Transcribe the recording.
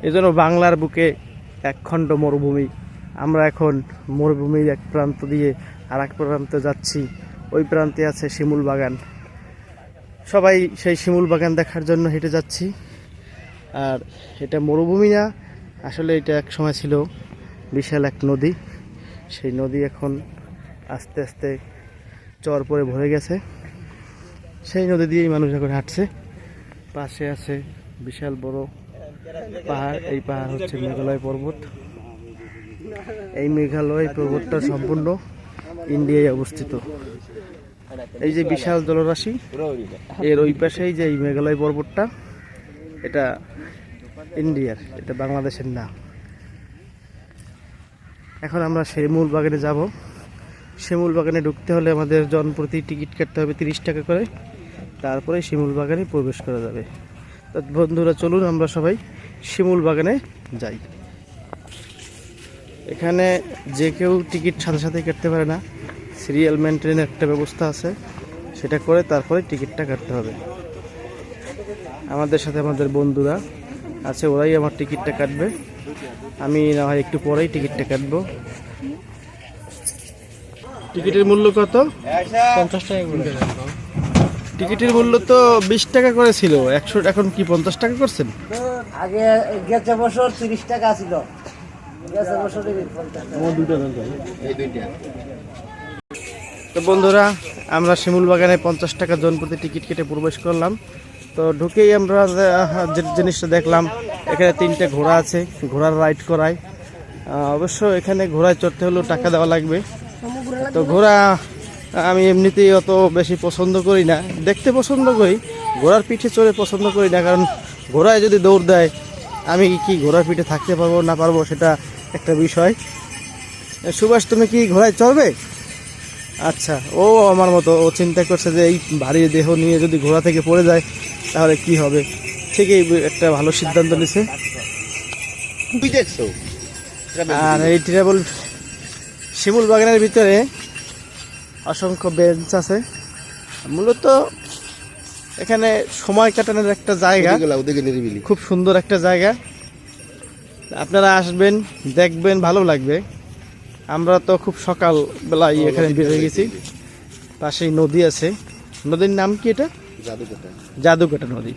এজন্য বাংলার বুকে একখণ্ড মরুভূমি। আমরা এখন মরুভূমির এক প্রান্ত দিয়ে আর এক প্রান্তে যাচ্ছি। ওই প্রান্তে আছে শিমুল বাগান। সবাই সেই শিমুল বাগান দেখার জন্য হেঁটে যাচ্ছি। আর এটা মরুভূমি না, আসলে এটা এক সময় ছিল বিশাল এক নদী। সেই নদী এখন আস্তে আস্তে চর পরে ভরে গেছে। সেই নদী দিয়েই মানুষ এখন হাঁটছে। পাশে আছে বিশাল বড় পাহাড়। এই পাহাড় হচ্ছে মেঘালয় পর্বত। এই মেঘালয় পর্বতটা সম্পূর্ণ ইন্ডিয়ায় অবস্থিত। এই যে বিশাল জলরাশি, এর ওই পাশেই যে এই মেঘালয় পর্বতটা, এটা ইন্ডিয়ার, এটা বাংলাদেশের না। এখন আমরা শিমুল বাগানে যাব। শিমুল বাগানে ঢুকতে হলে আমাদের জনপ্রতি টিকিট কাটতে হবে 30 টাকা করে, তারপরে শিমুল বাগানে প্রবেশ করা যাবে। তো বন্ধুরা চলুন আমরা সবাই শিমুল বাগানে যাই। এখানে যে কেউ টিকিট সাথে সাথে কাটতে পারে না, সিরিয়াল মেনটেনের একটা ব্যবস্থা আছে, সেটা করে তারপরে টিকিটটা কাটতে হবে। আমাদের সাথে আমাদের বন্ধুরা আছে, ওরাই আমার টিকিটটা কাটবে। আমি না হয় একটু পরেই টিকিটটা কাটবো। টিকিটের মূল্য কত? 50 টাকা। টিকিটের মূল্য তো 20 টাকা করে ছিল, 100, এখন কি 50 টাকা করছেন? আগে গেছে বছর 30 টাকা ছিল। তো বন্ধুরা, আমরা শিমুল বাগানে 50 টাকা জন প্রতি টিকিট কেটে প্রবেশ করলাম। তো ঢুকেই আমরা যে জিনিসটা দেখলাম, এখানে 3টে ঘোড়া আছে, ঘোড়ার রাইড করায়। অবশ্য এখানে ঘোড়ায় চড়তে হলেও টাকা দেওয়া লাগবে। তো ঘোড়া আমি এমনিতেই অত বেশি পছন্দ করি না, দেখতে পছন্দ করি, ঘোড়ার পিঠে চড়ে পছন্দ করি না। কারণ ঘোড়ায় যদি দৌড় দেয়, আমি কি ঘোড়ার পিঠে থাকতে পারবো না পারবো সেটা একটা বিষয়। সুভাষ, তুমি কি ঘোড়ায় চড়বে? আচ্ছা, ও আমার মতো, ও চিন্তা করছে যে এই ভারী দেহ নিয়ে যদি ঘোড়া থেকে পড়ে যায় তাহলে কি হবে। ঠিকই একটা ভালো সিদ্ধান্ত নিছে। আর এই ট্রাভেল শিমুল বাগানের ভিতরে অসংখ্য বেঞ্চ আছে। মূলত এখানে সময় কাটানোর একটা জায়গা, খুব সুন্দর একটা জায়গা। আপনারা আসবেন, দেখবেন, ভালো লাগবে। আমরা তো খুব সকাল বেলায় এখানে বেরিয়ে গেছি। পাশেই নদী আছে। নদীর নাম কি? এটা জাদুকাটা নদী।